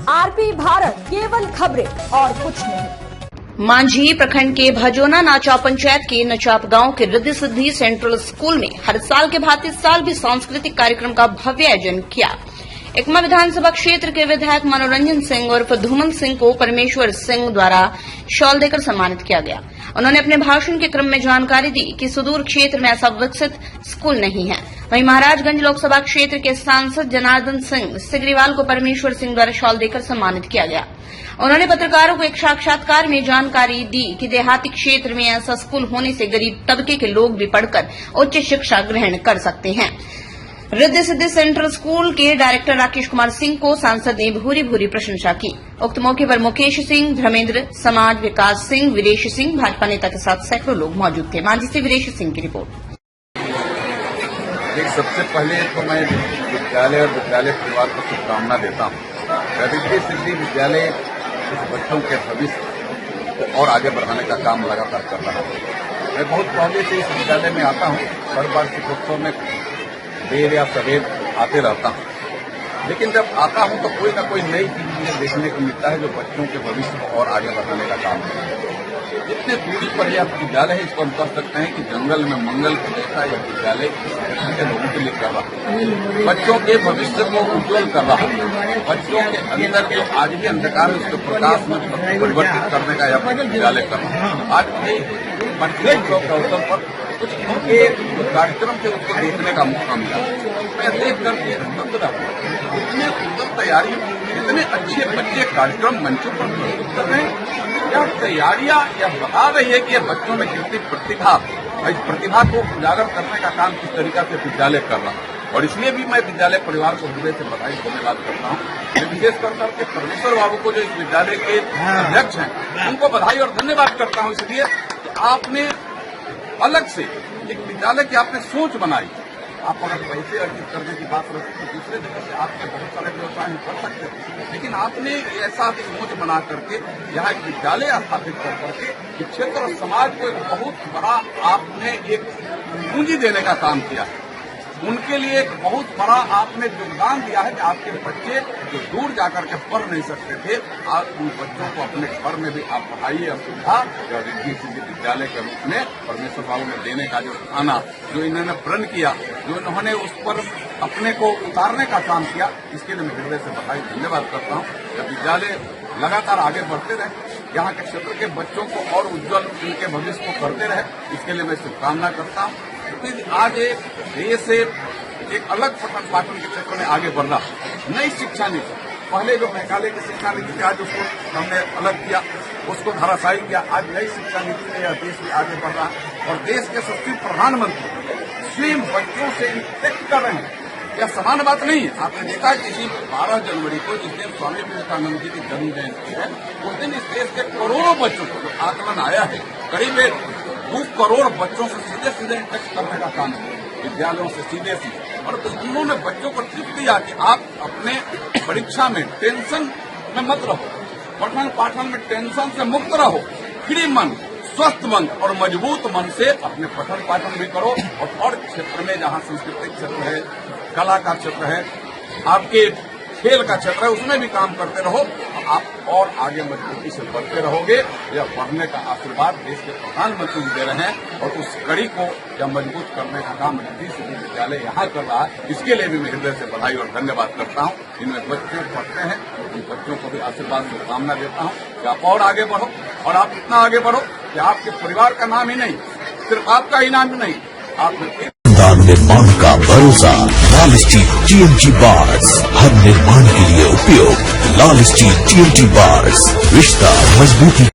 RP Bharat, केवल खबरें और कुछ नहीं। मांझी प्रखंड के भजोना नाचा पंचायत के नचाप गांव के रिद्धि सिद्धि सेंट्रल स्कूल में हर साल के भांति इस साल भी सांस्कृतिक कार्यक्रम का भव्य आयोजन किया। एकमा विधानसभा क्षेत्र के विधायक मनोरंजन सिंह उर्फ धूमन सिंह को परमेश्वर सिंह द्वारा शॉल देकर सम्मानित किया गया। उन्होंने अपने भाषण के क्रम में जानकारी दी कि सुदूर क्षेत्र में ऐसा विकसित स्कूल नहीं है। वहीं महाराजगंज लोकसभा क्षेत्र के सांसद जनार्दन सिंह सिग्रीवाल को परमेश्वर सिंह द्वारा शॉल देकर सम्मानित किया गया। उन्होंने पत्रकारों को एक साक्षात्कार में जानकारी दी कि देहाती क्षेत्र में ऐसा स्कूल होने से गरीब तबके के लोग भी पढ़कर उच्च शिक्षा ग्रहण कर सकते हैं। रिद्धि सिद्धि सेंट्रल स्कूल के डायरेक्टर राकेश कुमार सिंह को सांसद ने भूरी भूरी प्रशंसा की। उक्त मौके पर मुकेश सिंह, धर्मेंद्र, समाज विकास सिंह, वीरेश सिंह, भाजपा नेता के साथ सैकड़ों लोग मौजूद थे। मांझी से वीरेश सिंह की रिपोर्ट। सबसे पहले तो मैं विद्यालय और विद्यालय परिवार को शुभकामना देता हूँ। रिद्धि सिद्धि विद्यालय कुछ बच्चों के भविष्य को और आगे बढ़ाने का काम लगातार कर रहा है। मैं बहुत पहले से इस विद्यालय में आता हूँ, हर बार शिक्षकोत्सव में देर या सवेर आते रहता हूँ, लेकिन जब आता हूँ तो कोई न कोई नई चीज मुझे देखने को मिलता है जो बच्चों के भविष्य को और आगे बढ़ाने का काम करता है। जितने दूरी पर यह विद्यालय है, इसको हम कह सकते हैं कि जंगल में मंगल को जैसा यह विद्यालय के लोगों के लिए कर रहा है। बच्चों के भविष्य को उज्जवल कर रहा है। बच्चों के अंदर जो आज भी अंधकार है उसको प्रकाश में परिवर्तित करने का यह विद्यालय कर रहा है। आज के बच्चों के अवसर पर कुछ उनके कार्यक्रम थे उसको देखने का मौका मिला। मैं देख करके आनंद रहा। इतने सुंदर तैयारी, इतने अच्छे बच्चे कार्यक्रम मंचों पर प्रस्तुत कर रहे हैं। यह तैयारियां यह बता रही है कि यह बच्चों में कितनी प्रतिभा, इस प्रतिभा को उजागर करने का काम किस तरीका से विद्यालय कर रहा है। और इसलिए भी मैं विद्यालय परिवार को हृदय से बधाई धन्यवाद करता हूँ। मैं विशेष करके परमेश्वर बाबू को जो इस विद्यालय के अध्यक्ष हैं उनको बधाई और धन्यवाद करता हूँ, इसलिए कि आपने अलग से एक विद्यालय की आपने सोच बनाई। आप अगर पैसे अर्जित करने की बात रखते तो दूसरे जगह से आपके बहुत सारे व्यवसाय कर सकते थे, लेकिन आपने ऐसा सोच बना करके यहाँ एक विद्यालय स्थापित कर करके क्षेत्र और समाज को एक बहुत बड़ा आपने एक पूंजी देने का काम किया है। उनके लिए एक बहुत बड़ा आपने योगदान दिया है कि आपके बच्चे जो दूर जाकर के पढ़ नहीं सकते थे, आज उन बच्चों को अपने घर में भी आप पढ़ाइए और सुविधा रिद्धि सिद्धि विद्यालय के रूप में परमेश्वर बाबू ने देने का जो ठाना, जो इन्होंने प्रण किया, जो इन्होंने उस पर अपने को उतारने का काम किया, इसके लिए मैं हृदय से बधाई धन्यवाद करता हूँ। यह विद्यालय लगातार आगे बढ़ते रहे, यहाँ के क्षेत्र के बच्चों को और उज्जवल उनके भविष्य को करते रहे, इसके लिए मैं शुभकामना करता हूँ। क्योंकि आज देश से एक अलग पठन पाठन के क्षेत्र में आगे बढ़ रहा है। नई शिक्षा नीति, पहले जो मेघालय की शिक्षा नीति थी आज उसको हमने अलग किया, उसको धराशायी किया। आज नई शिक्षा नीति में यह देश में आगे बढ़ रहा है और देश के सचिव प्रधानमंत्री स्वयं बच्चों से इंटरेक्ट कर रहे हैं। यह समान बात नहीं है। आपने देखा कि इसी 12 जनवरी को जिस दिन स्वामी विवेकानंद जी की जन्म जयंती है, उस दिन इस देश के करोड़ों बच्चों को आकलन आया है, करीब 2 करोड़ बच्चों से सीधे सीधे इंटरेक्ट करने का काम है, विद्यालयों से सीधे सीधे। और तो उन्होंने बच्चों को टिप दिया कि आप अपने परीक्षा में टेंशन में मत रहो, पठन पाठन में टेंशन से मुक्त रहो, फ्री मन, स्वस्थ मन और मजबूत मन से अपने पठन पाठन भी करो। और क्षेत्र में जहाँ सांस्कृतिक क्षेत्र है, कला का क्षेत्र है, आपके खेल का क्षेत्र है, उसमें भी काम करते रहो, आप और आगे मजबूती से बढ़ते रहोगे। यह बढ़ने का आशीर्वाद देश के प्रधानमंत्री दे रहे हैं और उस कड़ी को यह मजबूत करने का काम रिद्धि सिद्धि विद्यालय यहाँ कर रहा है। इसके लिए भी मैं हृदय से बधाई और धन्यवाद करता हूँ। इनमें बच्चे पढ़ते हैं, उन बच्चों को भी आशीर्वाद शुभकामना देता हूँ कि आप और आगे बढ़ो, और आप इतना आगे बढ़ो कि आपके परिवार का नाम ही नहीं, सिर्फ आपका ही नाम ही नहीं, आप निर्माण का भरोसा लाल स्टील TMT बार्स, हर निर्माण के लिए उपयोग लाल स्टील TMT बार्स, रिश्ता मजबूती।